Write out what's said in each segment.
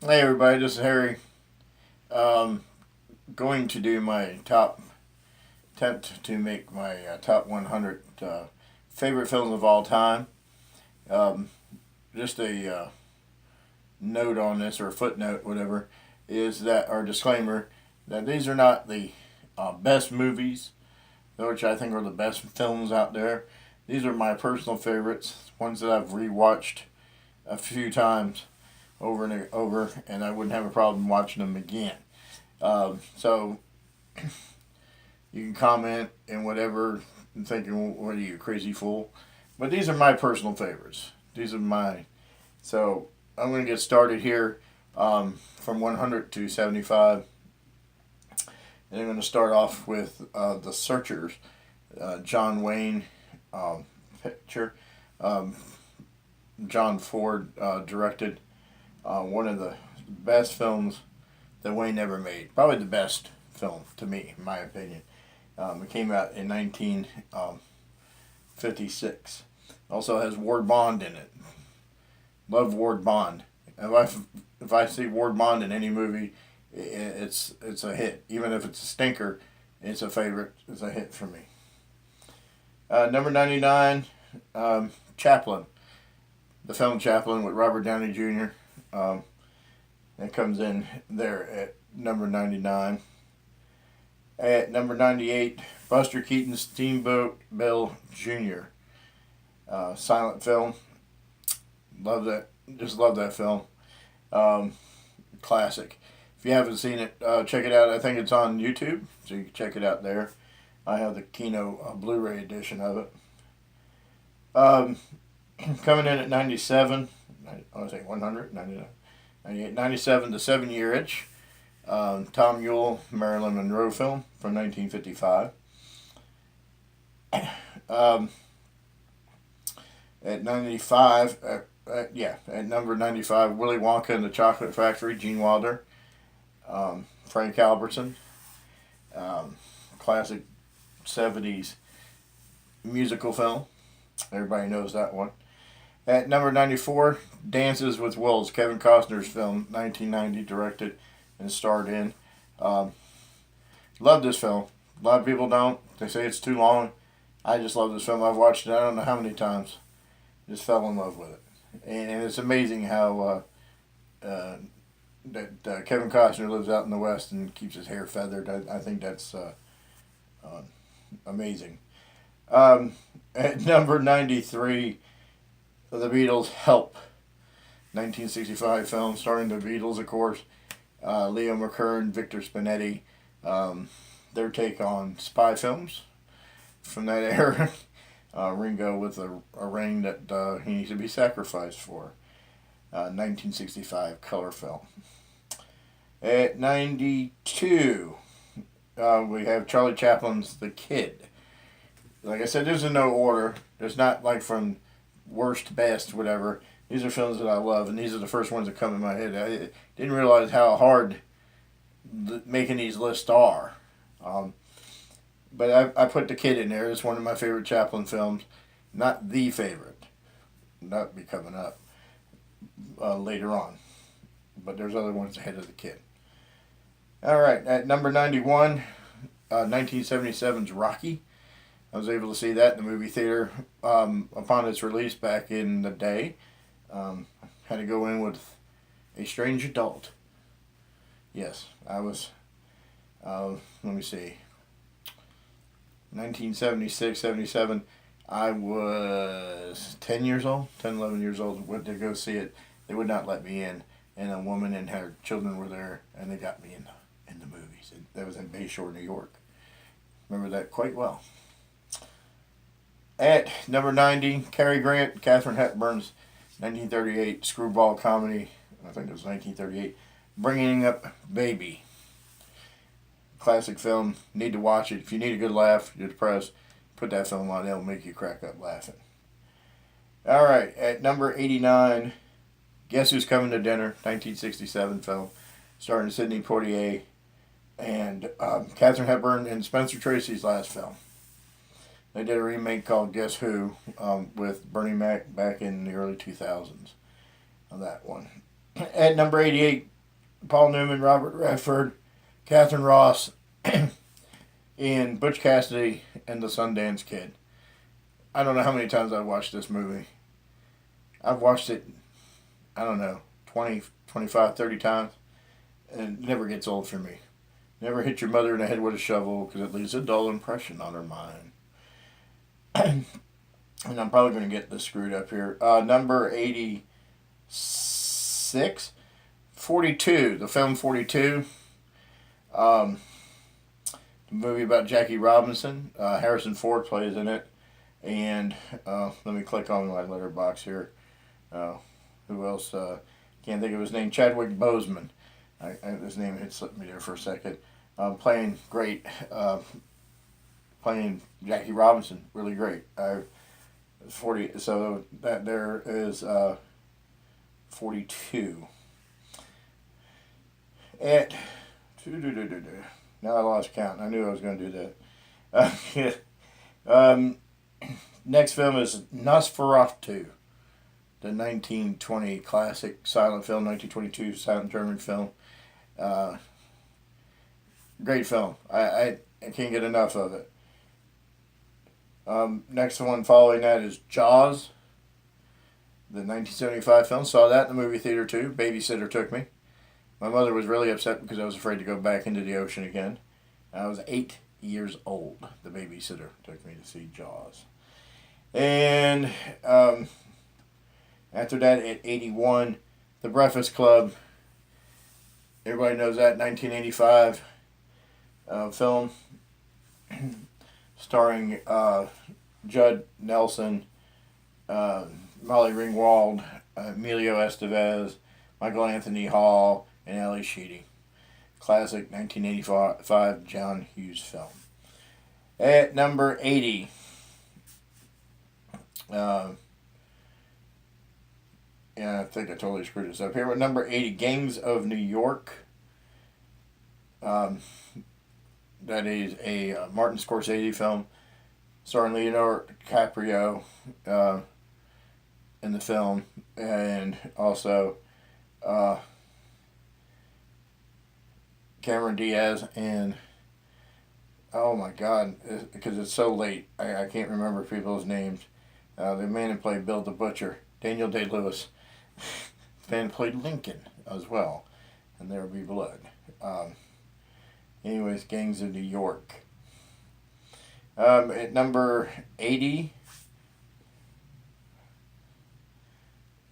Hey everybody, this is Harry. Um, Going to do my top attempt to make my top 100 favorite films of all time. Um, just a note on this or a footnote, whatever, is that our disclaimer that these are not the best movies, which I think are the best films out there. These are my personal favorites, ones that I've rewatched a few times over and over, and I wouldn't have a problem watching them again. So you can comment and whatever, and thinking, "What are you, crazy fool?" But these are my personal favorites. These are mine. So I'm going to get started here from 100 to 75, and I'm going to start off with The Searchers, John Wayne picture. Um, John Ford directed one of the best films that Wayne ever made. Probably the best film to me, in my opinion. It came out in 1956. Also has Ward Bond in it. Love Ward Bond. If I see Ward Bond in any movie, it's a hit. Even if it's a stinker, it's a favorite. It's a hit for me. Number 99, Chaplin. The film Chaplin with Robert Downey Jr. It comes in there at number 99. At number 98, Buster Keaton's Steamboat Bill Jr. Silent film. Love that. Just love that film. Um, Classic. If you haven't seen it, check it out. I think it's on YouTube, so you can check it out there. I have the Kino Blu-ray edition of it. Um, Coming in at 97. I was saying 100, 99. 98, 97, The 7-Year Itch, Tom Ewell, Marilyn Monroe film from 1955. Um, at 95, at number 95, Willy Wonka and the Chocolate Factory, Gene Wilder, Frank Albertson, classic 70s musical film. Everybody knows that one. At number 94, Dances with Wolves, Kevin Costner's film, 1990, directed and starred in. Um, Love this film. A lot of people don't. They say it's too long. I just love this film. I've watched it I don't know how many times. Just fell in love with it. And it's amazing how that Kevin Costner lives out in the West and keeps his hair feathered. I think that's amazing. At number 93, The Beatles' Help, 1965 film starring the Beatles, of course. Leo McKern, Victor Spinetti, their take on spy films from that era. Ringo with a ring that he needs to be sacrificed for. 1965 color film. At 92, we have Charlie Chaplin's The Kid. Like I said, there's in no order. There's not like from worst to best, whatever. These are films that I love, and these are the first ones that come in my head. I didn't realize how hard making these lists are. But I put The Kid in there. It's one of my favorite Chaplin films. Not the favorite. That'll be coming up later on. But there's other ones ahead of The Kid. All right, at number 91, 1977's Rocky. I was able to see that in the movie theater upon its release back in the day. Had to go in with a strange adult. Yes, I was, let me see, 1976, 77. I was 10 years old, 10, 11 years old, went to go see it. They would not let me in, and a woman and her children were there, and they got me in the movies. That was in Bayshore, New York. Remember that quite well. At number 90, Cary Grant, Katharine Hepburn's 1938 screwball comedy. I think it was 1938. Bringing Up Baby. Classic film. Need to watch it. If you need a good laugh, you're depressed, put that film on. It'll make you crack up laughing. All right. At number 89, Guess Who's Coming to Dinner, 1967 film. Starring Sidney Poitier and Katharine Hepburn and Spencer Tracy's last film. They did a remake called Guess Who with Bernie Mac back in the early 2000s of that one. At number 88, Paul Newman, Robert Redford, Catherine Ross, and Butch Cassidy and the Sundance Kid. I don't know how many times I've watched this movie. I've watched it, I don't know, 20, 25, 30 times, and it never gets old for me. Never hit your mother in the head with a shovel because it leaves a dull impression on her mind. And I'm probably going to get this screwed up here. Number 86, 42, the film 42. The movie about Jackie Robinson. Harrison Ford plays in it. And let me click on my letterbox here. Who else? Can't think of his name. Chadwick Boseman. His name had slipped me there for a second. Playing great. Playing Jackie Robinson. Really great. 40. So that there is 42. At now I lost count. I knew I was going to do that. Next film is Nosferatu, the 1920 classic silent film, 1922 silent German film. Great film. I can't get enough of it. Next one following that is Jaws, the 1975 film. Saw that in the movie theater too. Babysitter took me. My mother was really upset because I was afraid to go back into the ocean again. I was 8 years old. The babysitter took me to see Jaws. And after that, at 81, The Breakfast Club. Everybody knows that 1985 film starring Judd Nelson, Molly Ringwald, Emilio Estevez, Michael Anthony Hall, and Ali Sheedy. Classic 1985 John Hughes film. At number 80, yeah, I think I totally screwed this up here. But number 80, Gangs of New York. That is a Martin Scorsese film starring Leonardo DiCaprio in the film, and also Cameron Diaz, and oh my God, because it's so late, I can't remember people's names. The man who played Bill the Butcher, Daniel Day-Lewis. The man who played Lincoln as well, and There Will Be Blood. Anyways, Gangs of New York. At number 80,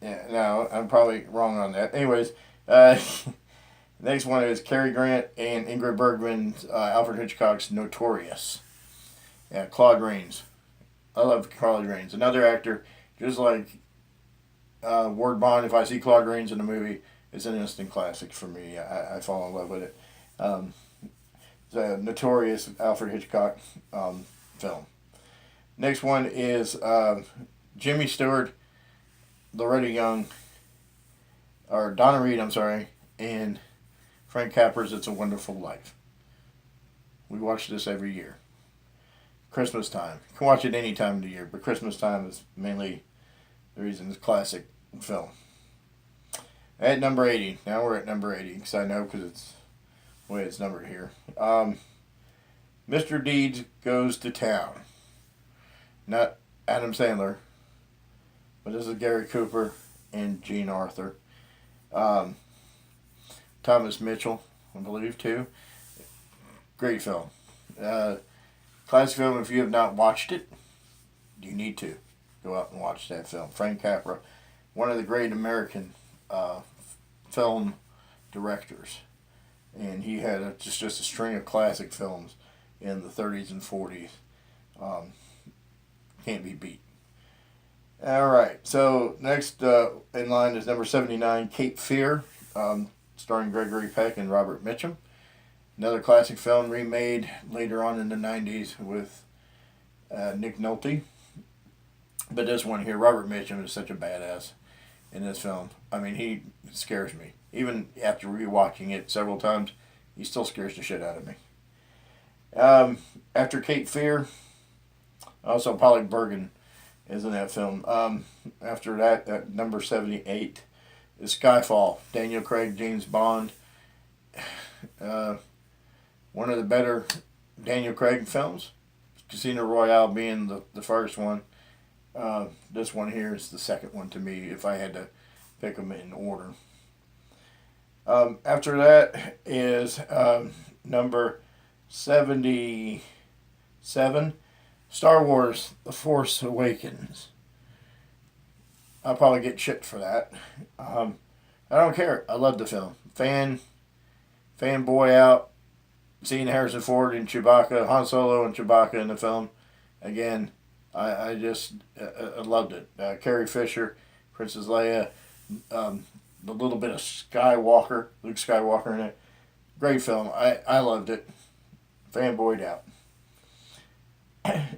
yeah, no, I'm probably wrong on that. Anyways, next one is Cary Grant and Ingrid Bergman's Alfred Hitchcock's Notorious. Yeah, Claude Rains. I love Claude Rains. Another actor, just like Ward Bond. If I see Claude Rains in a movie, it's an instant classic for me. I fall in love with it. It's a notorious Alfred Hitchcock film. Next one is Jimmy Stewart, Loretta Young, or Donna Reed, I'm sorry, and Frank Capra's It's a Wonderful Life. We watch this every year. Christmas time. You can watch it any time of the year, but Christmas time is mainly the reason it's a classic film. At number 80. Now we're at number 80, because I know because it's the way it's numbered here. Mr. Deeds Goes to Town. Not Adam Sandler, but this is Gary Cooper and Jean Arthur. Thomas Mitchell, I believe, too. Great film. Classic film. If you have not watched it, you need to go out and watch that film. Frank Capra, one of the great American film directors, and he had just a string of classic films in the 30s and 40s. Can't be beat. All right, so next in line is number 79, Cape Fear, starring Gregory Peck and Robert Mitchum. Another classic film remade later on in the 90s with Nick Nolte. But this one here, Robert Mitchum is such a badass in this film. I mean, he scares me. Even after rewatching it several times, he still scares the shit out of me. After Cape Fear, also Polly Bergen is in that film. After that, at number 78 is Skyfall. Daniel Craig, James Bond. Uh, one of the better Daniel Craig films. Casino Royale being the first one. This one here is the second one to me if I had to pick them in order. After that is number 77, Star Wars The Force Awakens. I'll probably get shit for that. I don't care. I love the film. Fanboy out. Seeing Harrison Ford and Chewbacca, Han Solo and Chewbacca in the film. Again, I just loved it. Carrie Fisher, Princess Leia, the little bit of Skywalker, Luke Skywalker in it. Great film. I loved it. Fanboyed out.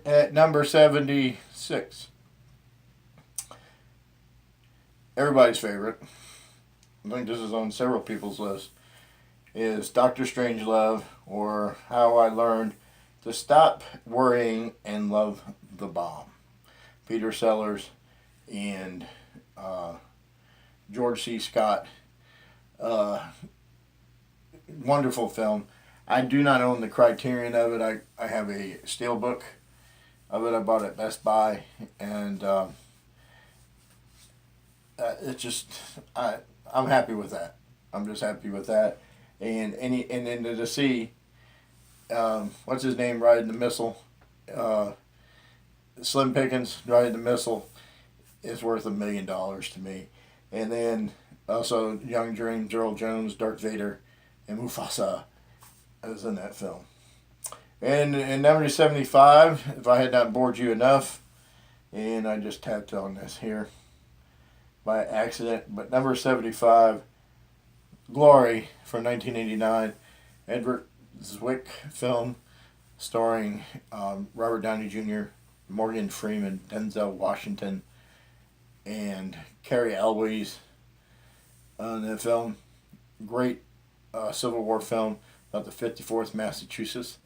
At number 76. Everybody's favorite. I think this is on several people's list. Is Dr. Strangelove, or How I Learned to Stop Worrying and Love the Bomb. Peter Sellers and George C. Scott. Wonderful film. I do not own the Criterion of it. I have a steelbook of it. I bought it at Best Buy, and it's just I'm happy with that. I'm just happy with that. And then to see what's his name riding the missile, Slim Pickens riding the missile, is worth $1 million to me. And then also Young James Earl Jones, Darth Vader, and Mufasa is in that film. And in number 75, if I had not bored you enough, and I just tapped on this here by accident, but number 75, Glory from 1989, Edward Zwick film starring Robert Downey Jr., Morgan Freeman, Denzel Washington, and Carrie Elwes in the film. Great Civil War film about the 54th Massachusetts.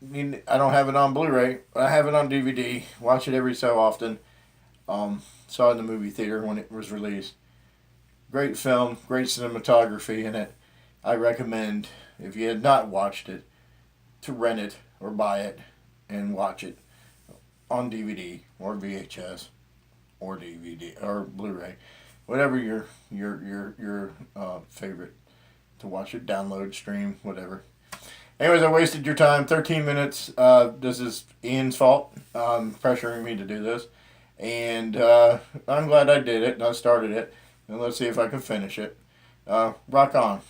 I don't have it on Blu-ray, but I have it on DVD. Watch it every so often. Saw it in the movie theater when it was released. Great film, great cinematography in it. I recommend, if you had not watched it, to rent it or buy it and watch it on DVD or VHS or DVD or Blu-ray, whatever your favorite to watch it, download, stream, whatever. Anyways, I wasted your time. 13 minutes. This is Ian's fault, pressuring me to do this, and I'm glad I did it and I started it. And let's see if I can finish it. Rock on.